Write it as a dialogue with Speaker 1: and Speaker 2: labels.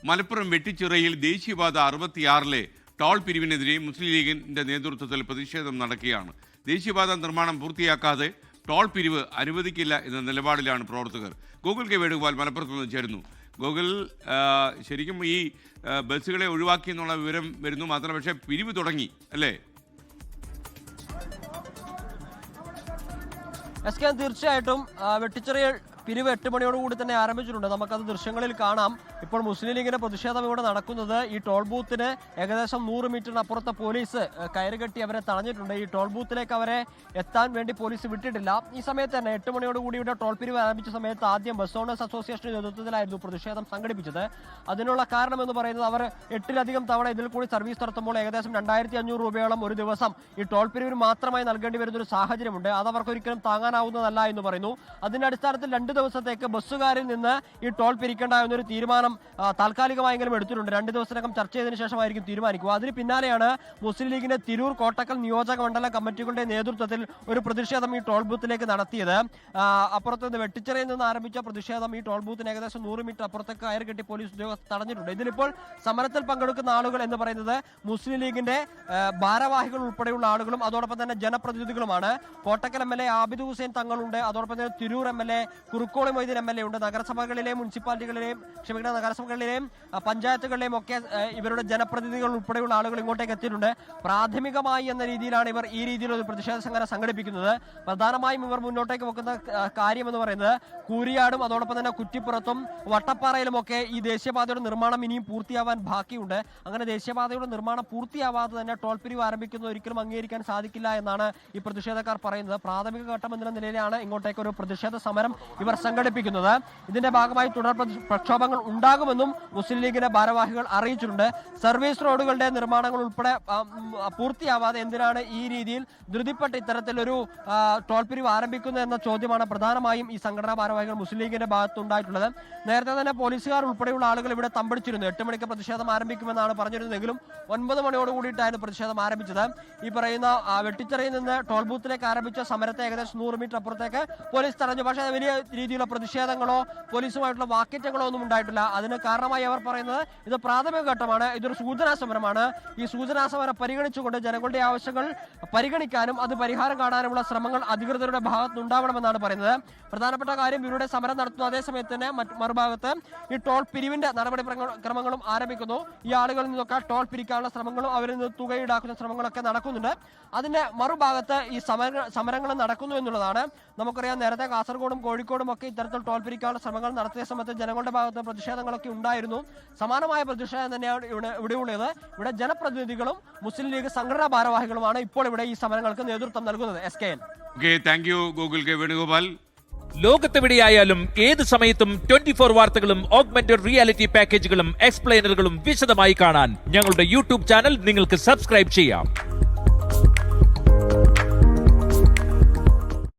Speaker 1: മലപ്പുറം വെട്ടിച്ചിറയിൽ ദേശീയപാത 66 ടോൾ പിരിവിനെതിരെ മുസ്ലിം ലീഗിന്റെ നേതൃത്വത്തിൽ പ്രതിഷേധം നടക്കുകയാണ്. ദേശീയപാത നിർമ്മാണം പൂർത്തിയാക്കാതെ ടോൾ പിരിവ് അനുവദിക്കില്ല എന്ന നിലപാടിലാണ് പ്രവർത്തകർ. ഗോകുൽ കെ വേണുഗോപാൽ മലപ്പുറത്ത് നിന്ന് ചേരുന്നു. ഗോകുൽ, ശരിക്കും ഈ ബസ്സുകളെ ഒഴിവാക്കി എന്നുള്ള വിവരം വരുന്നു, മാത്രമല്ല പക്ഷേ പിരിവ് തുടങ്ങി അല്ലേ?
Speaker 2: തീർച്ചയായിട്ടും വെട്ടിച്ചിറയിൽ പിരിവ് 8 മണിയോടുകൂടി തന്നെ ആരംഭിച്ചിട്ടുണ്ട്. നമുക്കത് ദൃശ്യങ്ങളിൽ കാണാം. ഇപ്പോൾ മുസ്ലിം ലീഗിന്റെ പ്രതിഷേധം ഇവിടെ നടക്കുന്നത് ഈ ടോൾ ബൂത്തിന് ഏകദേശം 100 മീറ്ററിനപ്പുറത്ത് പോലീസ് കയറുകെട്ടി അവരെ തടഞ്ഞിട്ടുണ്ട്. ഈ ടോൾ ബൂത്തിലേക്ക് അവരെ എത്താൻ വേണ്ടി പോലീസ് വിട്ടിട്ടില്ല. ഈ സമയത്ത് തന്നെ 8 മണിയോടുകൂടി ഇവിടെ ടോൾ പിരിവ് ആരംഭിച്ച സമയത്ത് ആദ്യം ബസ് ഓണേഴ്സ് അസോസിയേഷന്റെ നേതൃത്വത്തിലായിരുന്നു പ്രതിഷേധം സംഘടിപ്പിച്ചത്. അതിനുള്ള കാരണം എന്ന് പറയുന്നത് അവർ 8ലധികം തവണ ഇതിൽ കൂടി സർവീസ് നടത്തുമ്പോൾ ഏകദേശം 2500 രൂപയോളം ഒരു ദിവസം ഈ ടോൾ പിരിവിന് മാത്രമായി നൽകേണ്ടി വരുന്ന ഒരു സാഹചര്യമുണ്ട്. അത് അവർക്ക് ഒരിക്കലും താങ്ങാനാവുന്നതല്ല എന്ന് പറയുന്നു. അതിന്റെ അടിസ്ഥാനത്തിൽ 2 ദിവസത്തേക്ക് ബസ്സുകാരിൽ നിന്ന് ഈ ടോൾ പിരിക്കേണ്ട എന്നൊരു തീരുമാനം താൽക്കാലികമായെങ്കിലും എടുത്തിട്ടുണ്ട്. 2 ദിവസത്തിനകം ചർച്ച ചെയ്തതിനു ശേഷമായിരിക്കും തീരുമാനിക്കുക. അതിന് പിന്നാലെയാണ് മുസ്ലിം ലീഗിന്റെ തിരൂർ, കോട്ടക്കൽ നിയോജക മണ്ഡല കമ്മിറ്റികളുടെ നേതൃത്വത്തിൽ ഒരു പ്രതിഷേധം ഈ ടോൾ ബൂത്തിലേക്ക് നടത്തിയത്. അപ്പുറത്ത് നിന്ന് വെട്ടിച്ചിറയിൽ നിന്ന് ആരംഭിച്ച പ്രതിഷേധം ഈ ടോൾ ബൂത്തിന് ഏകദേശം 100 മീറ്റർ അപ്പുറത്തേക്ക് കയറി കെട്ടി പോലീസ് ഉദ്യോഗസ്ഥർ തടഞ്ഞിട്ടുണ്ട്. ഇതിലിപ്പോൾ സമരത്തിൽ പങ്കെടുക്കുന്ന ആളുകൾ എന്ന് പറയുന്നത് മുസ്ലിം ലീഗിന്റെ ഭാരവാഹികൾ ഉൾപ്പെടെയുള്ള ആളുകളും അതോടൊപ്പം തന്നെ ജനപ്രതിനിധികളുമാണ്. കോട്ടക്കൽ MLA ആബിദ് ഹുസൈൻ തങ്ങളുണ്ട്. അതോടൊപ്പം തന്നെ തിരൂർ MLA കുറുക്കോളി മൊയ്തീൻ MLA ഉണ്ട്. നഗരസഭകളിലെയും മുനിസിപ്പാലിറ്റികളിലെയും നഗരസഭകളിലെയും പഞ്ചായത്തുകളിലെയും ഒക്കെ ഇവരുടെ ജനപ്രതിനിധികൾ ഉൾപ്പെടെയുള്ള ആളുകൾ ഇങ്ങോട്ടേക്ക് എത്തിയിട്ടുണ്ട്. പ്രാഥമികമായി എന്ന രീതിയിലാണ് ഇവർ ഈ രീതിയിലൊരു പ്രതിഷേധ സംഘടന സംഘടിപ്പിക്കുന്നത്. പ്രധാനമായും ഇവർ മുന്നോട്ടേക്ക് വെക്കുന്ന കാര്യം എന്ന് പറയുന്നത് കൂരിയാടും അതോടൊപ്പം തന്നെ കുറ്റിപ്പുറത്തും വട്ടപ്പാറയിലുമൊക്കെ ഈ ദേശീയപാതയുടെ നിർമ്മാണം ഇനിയും പൂർത്തിയാവാൻ ബാക്കിയുണ്ട്. അങ്ങനെ ദേശീയപാതയുടെ നിർമ്മാണം പൂർത്തിയാവാതെ തന്നെ ടോൾ പിരിവ് ആരംഭിക്കുന്നത് ഒരിക്കലും അംഗീകരിക്കാൻ സാധിക്കില്ല എന്നാണ് ഈ പ്രതിഷേധക്കാർ പറയുന്നത്. പ്രാഥമിക ഘട്ടം എന്ന നിലയിലാണ് ഇങ്ങോട്ടേക്ക് ഒരു പ്രതിഷേധ സമരം ഇവർ സംഘടിപ്പിക്കുന്നത്. ഇതിന്റെ ഭാഗമായി തുടർ പ്രക്ഷോഭങ്ങൾ ഉണ്ടാകുമെന്നും മുസ്ലിം ലീഗിന്റെ ഭാരവാഹികൾ അറിയിച്ചിട്ടുണ്ട്. സർവീസ് റോഡുകളുടെ നിർമ്മാണങ്ങൾ ഉൾപ്പെടെ പൂർത്തിയാവാതെ എന്തിനാണ് ഈ രീതിയിൽ ധൃതിപ്പെട്ട് ഇത്തരത്തിലൊരു ടോൾ പിരിവ് ആരംഭിക്കുന്നത് എന്ന ചോദ്യമാണ് പ്രധാനമായും ഈ സംഘടനാ ഭാരവാഹികൾ മുസ്ലിം ലീഗിന്റെ ഭാഗത്തുണ്ടായിട്ടുള്ളത്. നേരത്തെ തന്നെ പോലീസുകാർ ഉൾപ്പെടെയുള്ള ആളുകൾ ഇവിടെ തമ്പടിച്ചിരുന്നു. 8 മണിക്ക് പ്രതിഷേധം ആരംഭിക്കുമെന്നാണ് പറഞ്ഞിരുന്നെങ്കിലും 9 മണിയോട് കൂടിയിട്ടായിരുന്നു പ്രതിഷേധം ആരംഭിച്ചത്. ഈ പറയുന്ന വെട്ടിച്ചിറയിൽ നിന്ന് ടോൾ ബൂത്തിലേക്ക് ആരംഭിച്ച സമരത്തെ ഏകദേശം 100 മീറ്റർ അപ്പുറത്തേക്ക് പോലീസ് തടഞ്ഞു. പക്ഷേ വലിയ രീതിയിലുള്ള പ്രതിഷേധങ്ങളോ പോലീസുമായിട്ടുള്ള വാക്കേറ്റങ്ങളോ ഒന്നും ഉണ്ടായിട്ടില്ല. അതിന് കാരണമായി അവർ പറയുന്നത് ഇത് പ്രാഥമിക ഘട്ടമാണ്, ഇതൊരു സൂചനാ സമരമാണ്. ഈ സൂചനാ സമരം പരിഗണിച്ചുകൊണ്ട് ജനങ്ങളുടെ ആവശ്യങ്ങൾ പരിഗണിക്കാനും അത് പരിഹാരം കാണാനുമുള്ള ശ്രമങ്ങൾ അധികൃതരുടെ ഭാഗത്തുനിന്നുണ്ടാവണമെന്നാണ് പറയുന്നത്. പ്രധാനപ്പെട്ട കാര്യം ഇവരുടെ സമരം നടത്തുന്നു. അതേസമയത്ത് തന്നെ മറുഭാഗത്ത് ഈ ടോൾ പിരിവിന്റെ നടപടി ക്രമങ്ങളും ആരംഭിക്കുന്നു. ഈ ആളുകളിൽ നിന്നൊക്കെ ടോൾ പിരിക്കാനുള്ള ശ്രമങ്ങളും അവരിൽ നിന്ന് തുക ഈടാക്കുന്ന ശ്രമങ്ങളൊക്കെ നടക്കുന്നുണ്ട്. അതിന്റെ മറുഭാഗത്ത് ഈ സമരങ്ങൾ നടക്കുന്നു എന്നുള്ളതാണ്. നമുക്കറിയാം, നേരത്തെ കാസർഗോഡും കോഴിക്കോടും ഒക്കെ ഇത്തരത്തിൽ ടോൾ പിരിക്കാനുള്ള ശ്രമങ്ങൾ നടത്തിയ സമയത്ത് ജനങ്ങളുടെ ഭാഗത്ത് പ്രതിഷേധങ്ങളൊക്കെ ഉണ്ടായിരുന്നു. സമാനമായ പ്രതിഷേധം തന്നെയാണ് ഇവിടെയുള്ളത്. ഇവിടെ ജനപ്രതിനിധികളും മുസ്ലിം ലീഗ് സംഘടനാ ഭാരവാഹികളുമാണ് ഇപ്പോൾ ഇവിടെ ഈ സമരങ്ങൾക്ക് നേതൃത്വം നൽകുന്നത്. SKN.
Speaker 1: Thank you Gokul K Venugopal.
Speaker 3: ലോകത്തെവിടെയായാലും ഏത് സമയത്തും 24 വാർത്തകളും ഓഗ്മെന്റഡ് റിയാലിറ്റി പാക്കേജുകളും എക്സ്പ്ലെയിനറുകളും വിശദമായി കാണാൻ ഞങ്ങളുടെ YouTube ചാനൽ നിങ്ങൾക്ക് സബ്സ്ക്രൈബ് ചെയ്യാം.